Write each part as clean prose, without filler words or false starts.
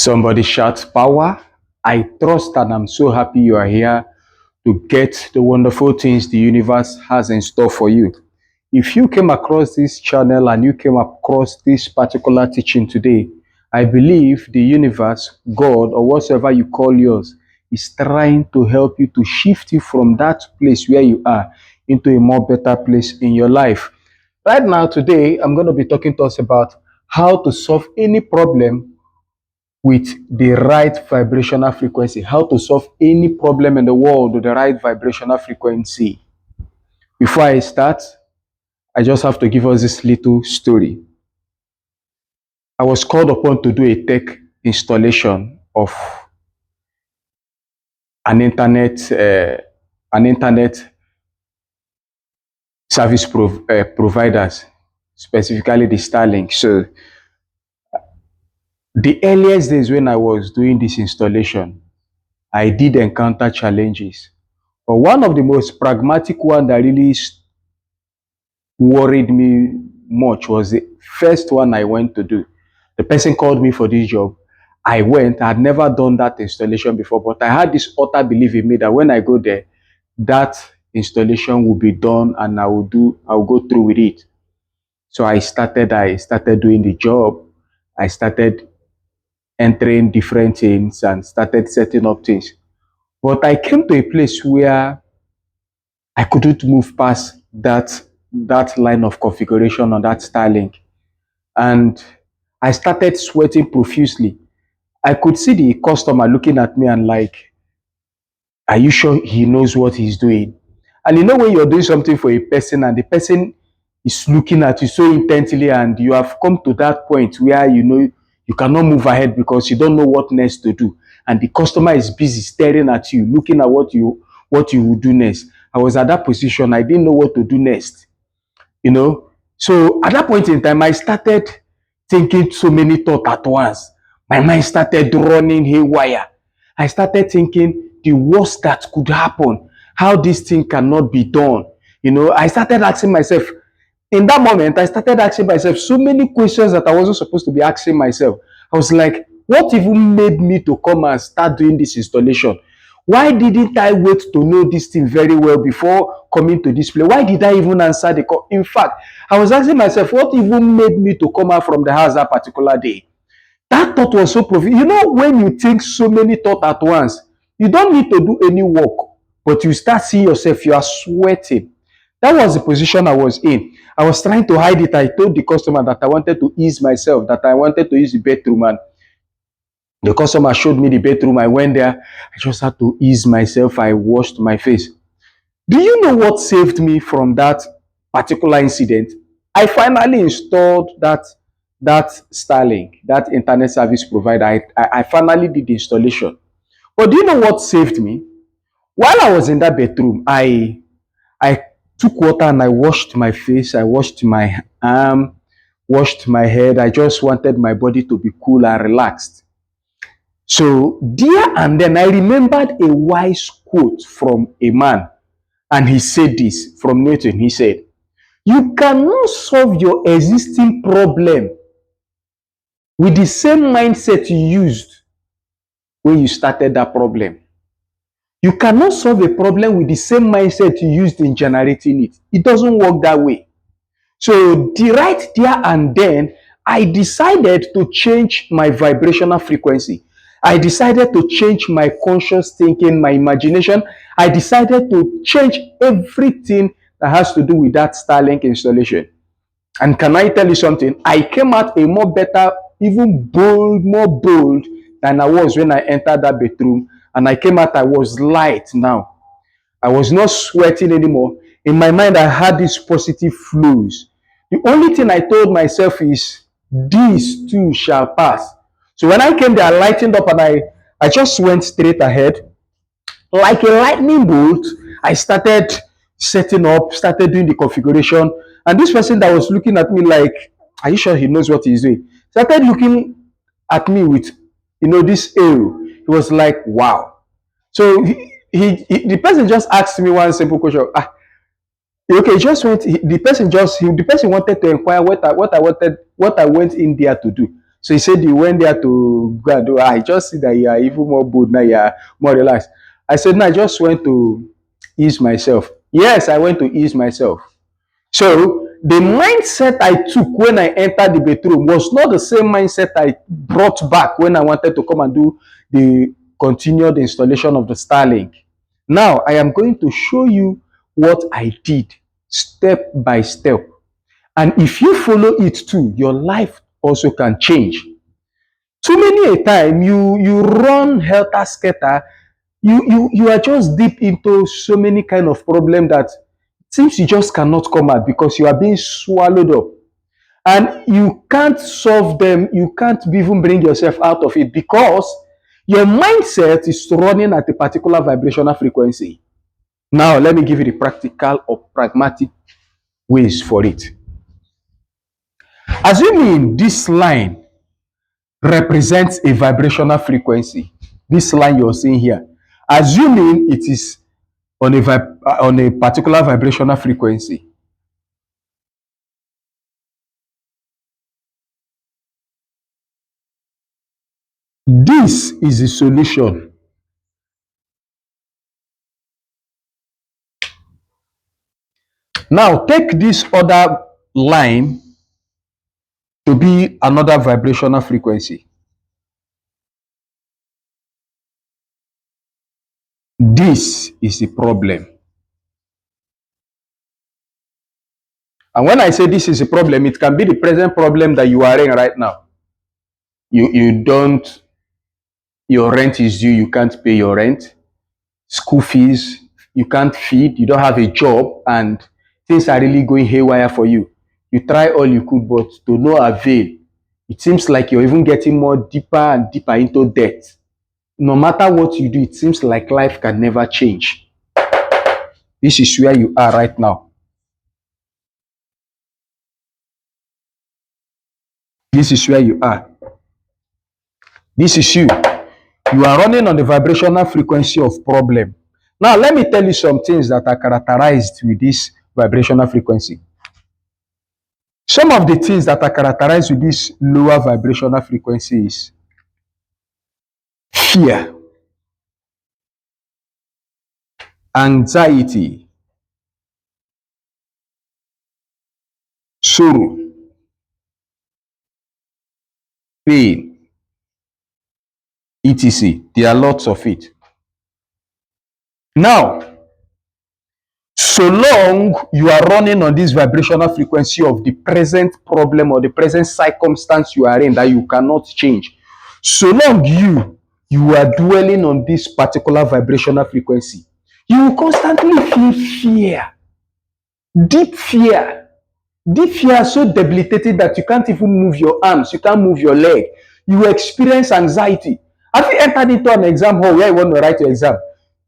Somebody shout power. I trust and I'm so happy you are here to get the wonderful things the universe has in store for you. If you came across this channel and you came across this particular teaching today, I believe the universe, God, or whatever you call yours, is trying to help you to shift you from that place where you are into a more better place in your life. Right now, today, I'm going to be talking to us about how to solve any problem with the right vibrational frequency, how to solve any problem in the world with the right vibrational frequency. Before I start, I just have to give us this little story. I was called upon to do a tech installation of an internet service providers, specifically the Starlink. So the earliest days when I was doing this installation, I did encounter challenges. But one of the most pragmatic one that really worried me much was the first one I went to do. The person called me for this job. I went. I had never done that installation before, but I had this utter belief in me that when I go there, that installation will be done and I'll go through with it. So I started doing the job. I started entering different things and started setting up things. But I came to a place where I couldn't move past that line of configuration on that Starlink. And I started sweating profusely. I could see the customer looking at me and like, are you sure he knows what he's doing? And you know when you're doing something for a person and the person is looking at you so intently and you have come to that point where you know you cannot move ahead because you don't know what next to do. And the customer is busy staring at you, looking at what you will do next. I was at that position. I didn't know what to do next. So at that point in time, I started thinking so many thoughts at once. My mind started running haywire. I started thinking the worst that could happen, how this thing cannot be done. I started asking myself, in that moment, I started asking myself so many questions that I wasn't supposed to be asking myself. I was like, what even made me to come and start doing this installation? Why didn't I wait to know this thing very well before coming to this place? Why did I even answer the call? In fact, I was asking myself, what even made me to come out from the house that particular day? That thought was so profound. When you think so many thoughts at once, you don't need to do any work, but you start seeing yourself, you are sweating. That was the position I was in. I was trying to hide it. I told the customer that I wanted to ease myself, that I wanted to use the bathroom, and the customer showed me the bedroom. I went there. I just had to ease myself. I washed my face. Do you know what saved me from that particular incident? I finally installed that Starlink, that internet service provider. I finally did the installation. But do you know what saved me? While I was in that bedroom, I took water and I washed my face. I washed my arm, washed my head. I just wanted my body to be cool and relaxed. So there and then I remembered a wise quote from a man, and he said this from Newton. He said, you cannot solve your existing problem with the same mindset you used when you started that problem. You cannot solve a problem with the same mindset you used in generating it. It doesn't work that way. So right there and then, I decided to change my vibrational frequency. I decided to change my conscious thinking, my imagination. I decided to change everything that has to do with that Starlink installation. And can I tell you something? I came out a more better, even more bold than I was when I entered that bedroom. And I came out, I was light now. I was not sweating anymore. In my mind, I had these positive flows. The only thing I told myself is, this too shall pass. So when I came there, I lightened up and I just went straight ahead. Like a lightning bolt, I started setting up, started doing the configuration. And this person that was looking at me like, are you sure he knows what he's doing? Started looking at me with, this awe. He was like, wow. So the person just asked me one simple question. Okay, the person wanted to inquire what I went in there to do. So he said you went there to go and do. I just see that you are even more bold now. You are more relaxed. I said, no, I just went to ease myself. Yes, I went to ease myself. So the mindset I took when I entered the bedroom was not the same mindset I brought back when I wanted to come and do the continued installation of the Starlink. Now I am going to show you what I did step by step. And if you follow it too, your life also can change. Too many a time you run helter skelter, you are just deep into so many kind of problem that seems you just cannot come out because you are being swallowed up and you can't solve them. You can't even bring yourself out of it because your mindset is running at a particular vibrational frequency. Now let me give you the practical or pragmatic ways for it. Assuming this line represents a vibrational frequency, this line you're seeing here, assuming it is on a particular vibrational frequency, this is the solution. Now take this other line to be another vibrational frequency. This is the problem. And when I say this is a problem, it can be the present problem that you are in right now. You don't, your rent is due, you can't pay your rent, school fees, you can't feed, you don't have a job, and things are really going haywire for you. You try all you could, but to no avail. It seems like you're even getting more deeper and deeper into debt. No matter what you do, it seems like life can never change. This is where you are right now. This is where you are. This is you. You are running on the vibrational frequency of problem. Now, let me tell you some things that are characterized with this vibrational frequency. Some of the things that are characterized with this lower vibrational frequency is fear, anxiety, sorrow, pain, etc. There are lots of it. Now, so long you are running on this vibrational frequency of the present problem or the present circumstance you are in that you cannot change, so long you are dwelling on this particular vibrational frequency, you will constantly feel fear, deep fear, deep fear so debilitating that you can't even move your arms, you can't move your leg. You experience anxiety. Have you entered into an exam hall where you want to write your exam?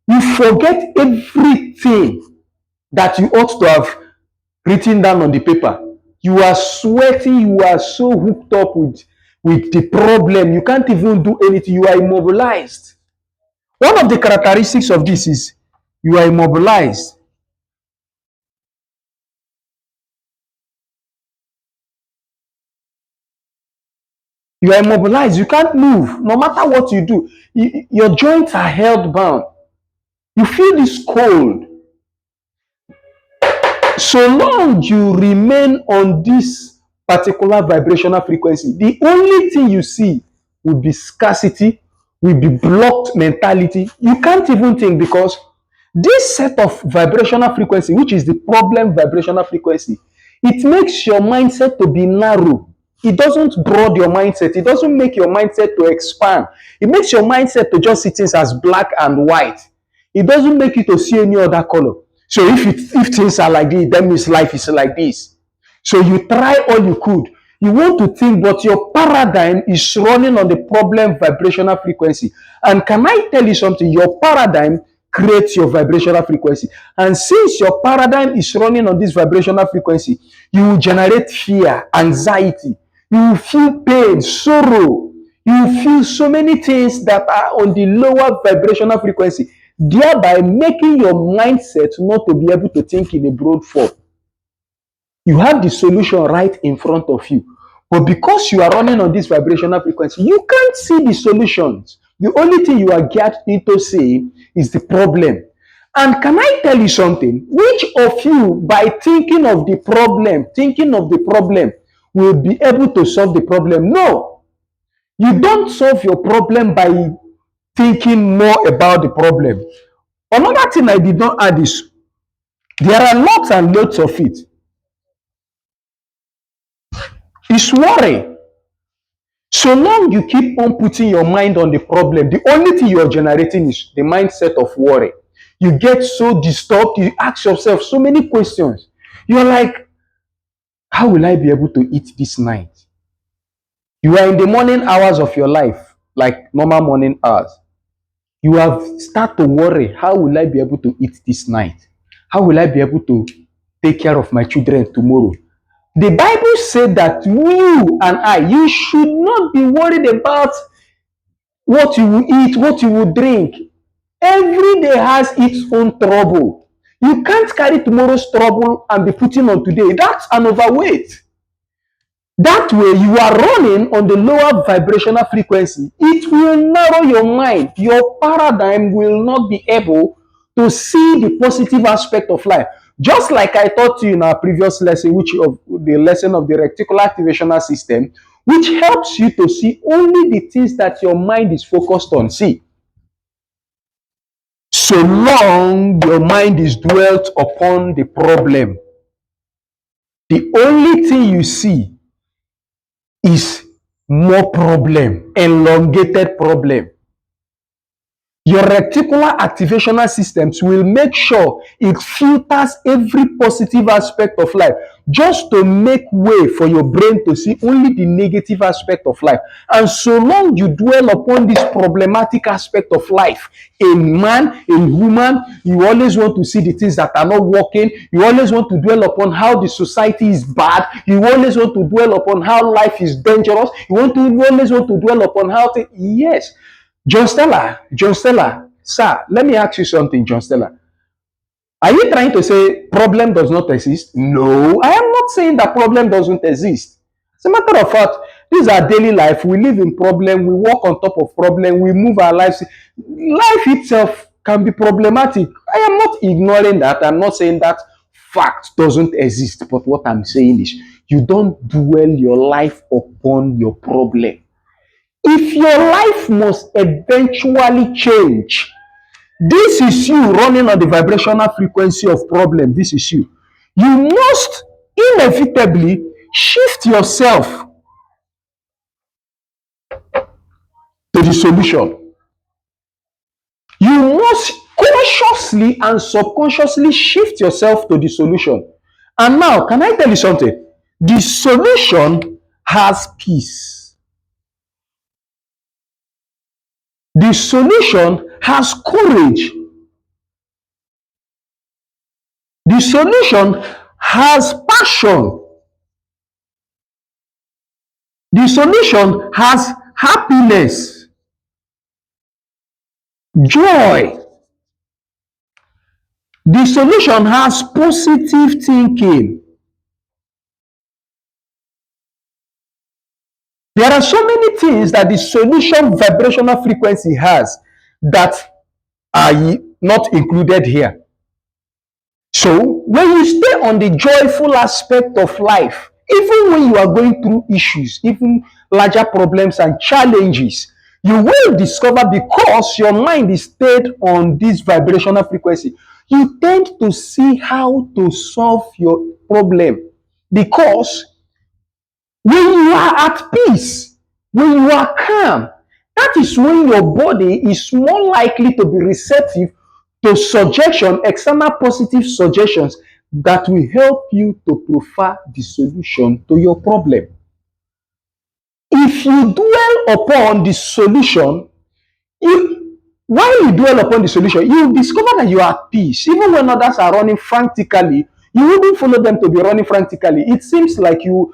You forget everything that you ought to have written down on the paper. You are sweating, you are so hooked up with the problem, you can't even do anything, you are immobilized. One of the characteristics of this is you are immobilized. You are immobilized, you can't move, no matter what you do. Your joints are held bound. You feel this cold. So long you remain on this particular vibrational frequency, the only thing you see will be scarcity, will be blocked mentality. You can't even think because this set of vibrational frequency, which is the problem vibrational frequency, it makes your mindset to be narrow. It doesn't broaden your mindset. It doesn't make your mindset to expand. It makes your mindset to just see things as black and white. It doesn't make you to see any other color. So if things are like this, that means life is like this. So you try all you could. You want to think, but your paradigm is running on the problem vibrational frequency. And can I tell you something? Your paradigm creates your vibrational frequency. And since your paradigm is running on this vibrational frequency, you will generate fear, anxiety. You will feel pain, sorrow. You will feel so many things that are on the lower vibrational frequency, thereby making your mindset not to be able to think in a broad form. You have the solution right in front of you, But because you are running on this vibrational frequency, you can't see the solutions. The only thing you are geared into seeing is the problem. And can I tell you something? Which of you, by thinking of the problem, will be able to solve the problem? No. You don't solve your problem by thinking more about the problem. Another thing I did not add is there are lots and lots of it. It's worry. So long you keep on putting your mind on the problem, the only thing you are generating is the mindset of worry. You get so disturbed, you ask yourself so many questions. You're like, how will I be able to eat this night? You are in the morning hours of your life, like normal morning hours. You have start to worry, how will I be able to eat this night? How will I be able to take care of my children tomorrow? The Bible said that you and you should not be worried about what you will eat, what you will drink. Every day has its own trouble. You can't carry tomorrow's trouble and be putting on today. That's an overweight. That way, you are running on the lower vibrational frequency. It will narrow your mind. Your paradigm will not be able to see the positive aspect of life. Just like I taught you in our previous lesson, which of the lesson of the reticular activational system, which helps you to see only the things that your mind is focused on. See, so long your mind is dwelt upon the problem, the only thing you see is more problem, elongated problem. Your reticular activational systems will make sure it filters every positive aspect of life just to make way for your brain to see only the negative aspect of life. And so long you dwell upon this problematic aspect of life, in man, in woman, you always want to see the things that are not working. You always want to dwell upon how the society is bad. You always want to dwell upon how life is dangerous. You always want to dwell upon how things. Yes. John Stella, sir, let me ask you something, John Stella. Are you trying to say problem does not exist? No, I am not saying that problem doesn't exist. As a matter of fact, this is our daily life. We live in problem. We walk on top of problem. We move our lives. Life itself can be problematic. I am not ignoring that. I'm not saying that fact doesn't exist. But what I'm saying is you don't dwell your life upon your problem. If your life must eventually change, this is you running on the vibrational frequency of problem. This is you. You must inevitably shift yourself to the solution. You must consciously and subconsciously shift yourself to the solution. And now, can I tell you something? The solution has peace. The solution has courage. The solution has passion. The solution has happiness, joy. The solution has positive thinking. There are so many things that the solution vibrational frequency has that are not included here. So when you stay on the joyful aspect of life, even when you are going through issues, even larger problems and challenges, you will discover, because your mind is stayed on this vibrational frequency, you tend to see how to solve your problem. Because when you are at peace, when you are calm, that is when your body is more likely to be receptive to suggestion, external positive suggestions that will help you to prefer the solution to your problem. If you dwell upon the solution, while you dwell upon the solution, you discover that you are at peace. Even when others are running frantically, you wouldn't follow them to be running frantically. It seems like you,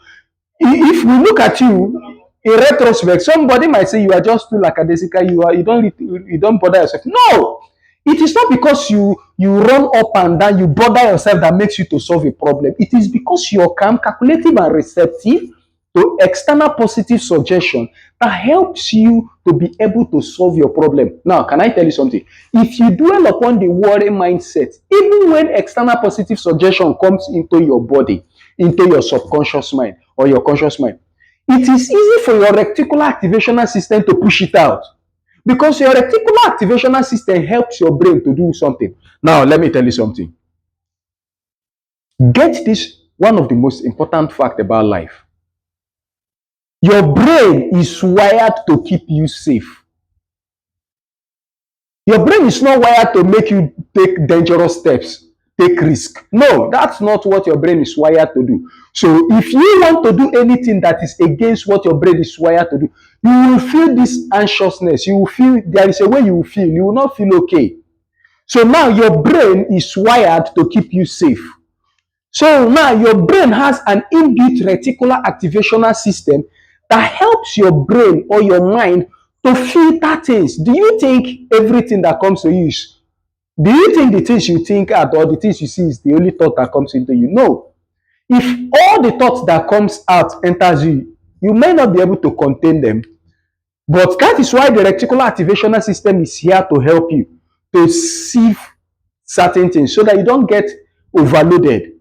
if we look at you in retrospect, somebody might say you are just too lackadaisical. You don't bother yourself. No, it is not because you run up and down, you bother yourself that makes you to solve a problem. It is because you're calm, calculative, and receptive. to external positive suggestion that helps you to be able to solve your problem. Now, can I tell you something? If you dwell upon the worry mindset, even when external positive suggestion comes into your body, into your subconscious mind or your conscious mind, it is easy for your reticular activational system to push it out because your reticular activational system helps your brain to do something. Now, let me tell you something. Get this, one of the most important facts about life. Your brain is wired to keep you safe. Your brain is not wired to make you take dangerous steps, take risk. No, that's not what your brain is wired to do. So if you want to do anything that is against what your brain is wired to do, you will feel this anxiousness. You will feel, there is a way you will feel. You will not feel okay. So now your brain is wired to keep you safe. So now your brain has an inbuilt reticular activational system that helps your brain or your mind to filter things. Do you think everything that comes to you is, do you think the things you think at or the things you see is the only thought that comes into you? No. If all the thoughts that comes out enters you, you may not be able to contain them. But that is why the reticular activational system is here to help you to sieve certain things so that you don't get overloaded.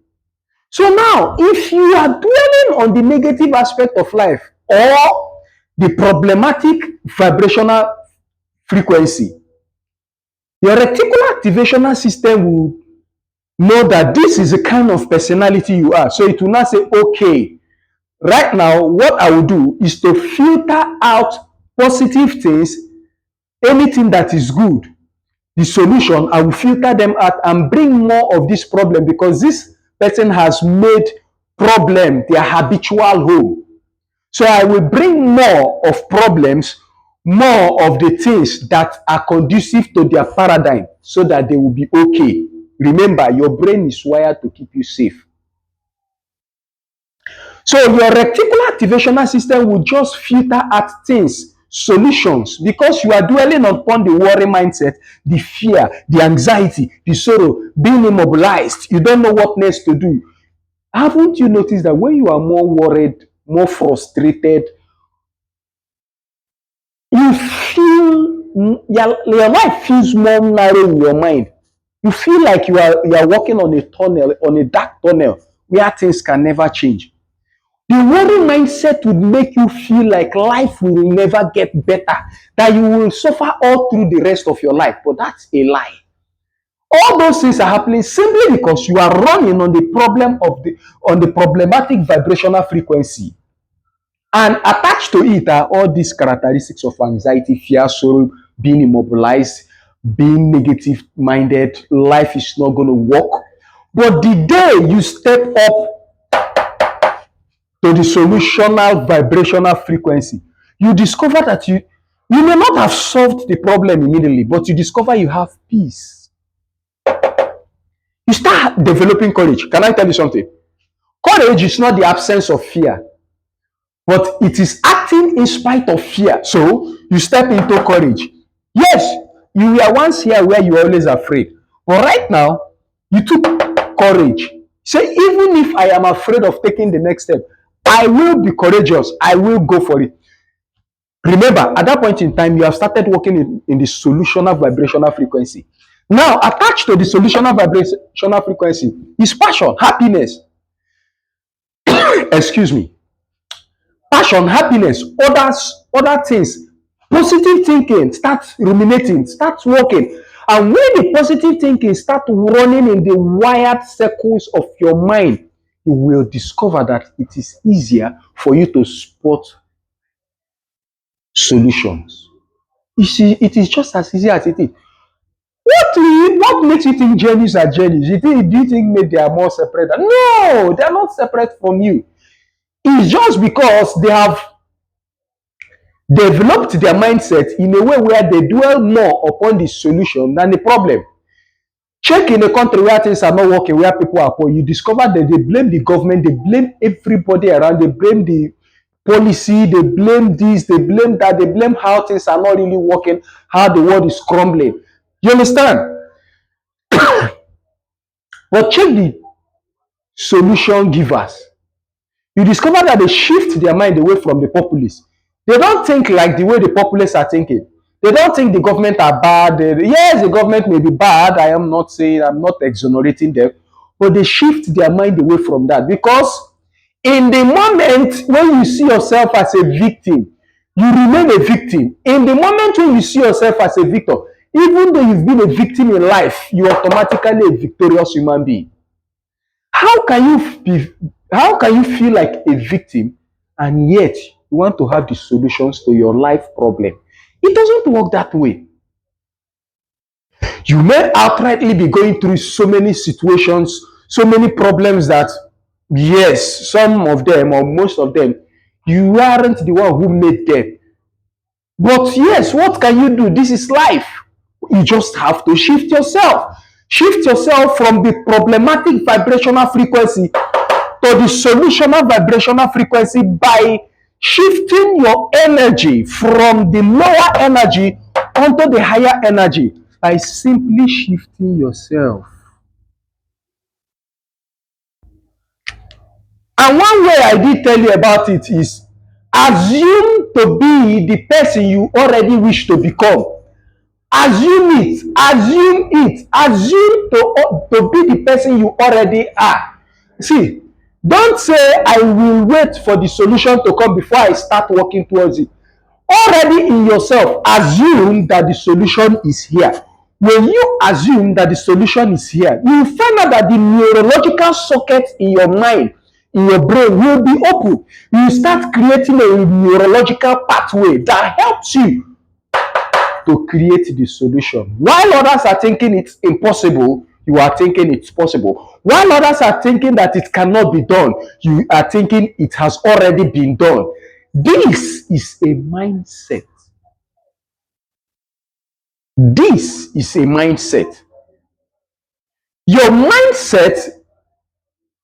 So now, if you are dwelling on the negative aspect of life or the problematic vibrational frequency, your reticular activational system will know that this is the kind of personality you are. So it will not say, okay, right now, what I will do is to filter out positive things, anything that is good, the solution, I will filter them out and bring more of this problem because this person has made problem their habitual home. So I will bring more of problems, more of the things that are conducive to their paradigm so that they will be okay. Remember, your brain is wired to keep you safe. So your reticular activational system will just filter out things, solutions, because you are dwelling upon the worry mindset, the fear, the anxiety, the sorrow, being immobilized. You don't know what next to do. Haven't you noticed that when you are more worried, more frustrated, you feel your life feels more narrow in your mind. You feel like you are walking on a tunnel, on a dark tunnel where things can never change. The worry mindset would make you feel like life will never get better, that you will suffer all through the rest of your life. But that's a lie. All those things are happening simply because you are running on the problem of the problematic vibrational frequency. And attached to it are all these characteristics of anxiety, fear, sorrow, being immobilized, being negative minded, life is not going to work. But the day you step up to the solutional vibrational frequency, you discover that you may not have solved the problem immediately, but you discover you have peace. You start developing courage. Can I tell you something? Courage is not the absence of fear, but it is acting in spite of fear. So you step into courage. Yes, you were once here where you were always afraid, but right now you took courage. Say, even if I am afraid of taking the next step, I will be courageous. I will go for it. Remember, at that point in time, you have started working in the solutional vibrational frequency. Now, attached to the solutional vibrational frequency is passion, happiness. Excuse me. Passion, happiness, other things. Positive thinking, start ruminating, start working. And when the positive thinking start running in the wired circles of your mind, you will discover that it is easier for you to spot solutions. You see, it is just as easy as it is. What makes you think journeys are journeys? Do you think maybe they are more separate? No, they are not separate from you. It's just because they have developed their mindset in a way where they dwell more upon the solution than the problem. Check in a country where things are not working, where people are poor, you discover that they blame the government, they blame everybody around, they blame the policy, they blame this, they blame that, they blame how things are not really working, how the world is crumbling. You understand? But check the solution givers. you discover that they shift their mind away from the populace. They don't think like the way the populace are thinking. They don't think the government are bad. Yes, the government may be bad. I am not saying, I'm not exonerating them, but they shift their mind away from that because in the moment when you see yourself as a victim, you remain a victim. In the moment when you see yourself as a victim, even though you've been a victim in life, you are automatically a victorious human being. How can you feel like a victim and yet you want to have the solutions to your life problem? It doesn't work that way. You may outrightly be going through so many situations, so many problems that, yes, some of them or most of them, you aren't the one who made them. But yes, what can you do? This is life. You just have to shift yourself. Shift yourself from the problematic vibrational frequency to the solutional vibrational frequency by shifting your energy from the lower energy onto the higher energy by simply shifting yourself. And one way I did tell you about it is assume to be the person you already wish to become. Assume assume to be the person you already are. See, don't say I will wait for the solution to come before I start working towards it. Already in yourself, assume that the solution is here. When you assume that the solution is here, you will find out that the neurological sockets in your mind, in your brain will be open. You will start creating a neurological pathway that helps you to create the solution. While others are thinking it's impossible, you are thinking it's possible. While others are thinking that it cannot be done, you are thinking it has already been done. This is a mindset. This is a mindset. Your mindset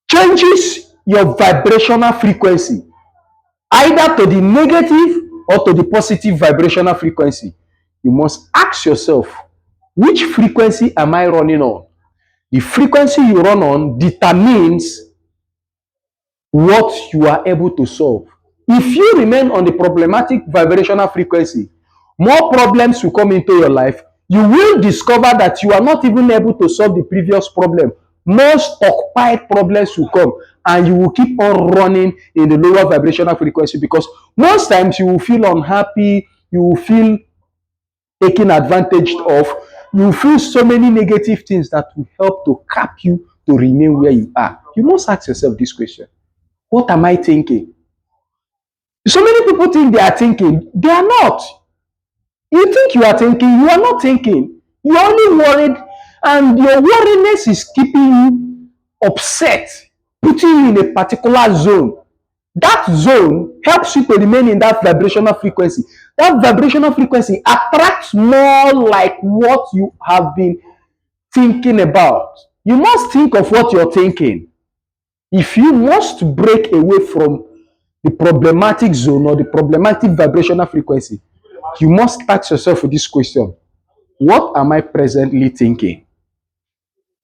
changes your vibrational frequency, either to the negative or to the positive vibrational frequency. You must ask yourself, which frequency am I running on? The frequency you run on determines what you are able to solve. If you remain on the problematic vibrational frequency, more problems will come into your life. You will discover that you are not even able to solve the previous problem. More stockpiled problems will come and you will keep on running in the lower vibrational frequency because most times you will feel unhappy, you will feel taken advantage of, you will feel so many negative things that will help to cap you to remain where you are. You must ask yourself this question. What am I thinking? So many people think they are thinking. They are not. You think you are thinking. You are not thinking. You are only worried. And your worriness is keeping you upset, putting you in a particular zone. That zone helps you to remain in that vibrational frequency. That vibrational frequency attracts more like what you have been thinking about. You must think of what you're thinking. If you must break away from the problematic zone or the problematic vibrational frequency, you must ask yourself this question. What am I presently thinking?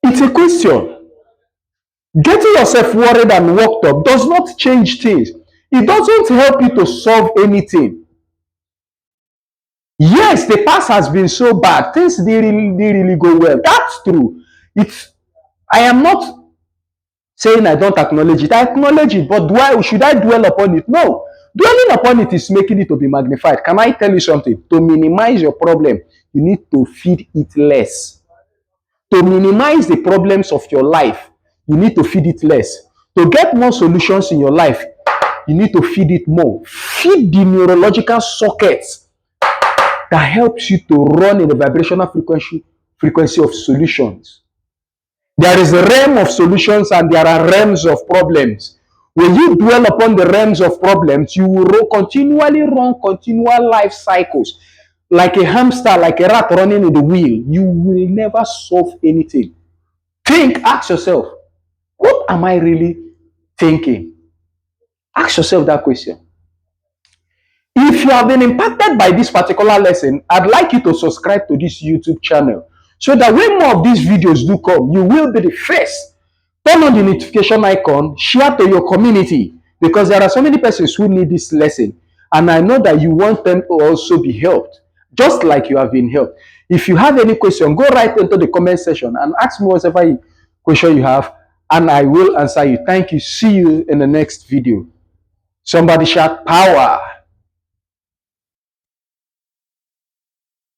It's a question. Getting yourself worried and worked up does not change things. It doesn't help you to solve anything. Yes, the past has been so bad. Things didn't really go well. That's true. I am not saying I don't acknowledge it. I acknowledge it, but should I dwell upon it? No. Dwelling upon it is making it to be magnified. Can I tell you something? To minimize your problem, you need to feed it less. To minimize the problems of your life, you need to feed it less. To get more solutions in your life, you need to feed it more. Feed the neurological sockets that helps you to run in the vibrational frequency of solutions. There is a realm of solutions and there are realms of problems. When you dwell upon the realms of problems, you will continually run continual life cycles. Like a hamster, like a rat running in the wheel. You will never solve anything. Ask yourself, what am I really thinking? Ask yourself that question. If you have been impacted by this particular lesson, I'd like you to subscribe to this YouTube channel so that when more of these videos do come, you will be the first. Turn on the notification icon, share to your community. because there are so many persons who need this lesson, and I know that you want them to also be helped, just like you have been helped. If you have any question, go right into the comment section and ask me whatever question you have, and I will answer you. Thank you. See you in the next video. Somebody shout power.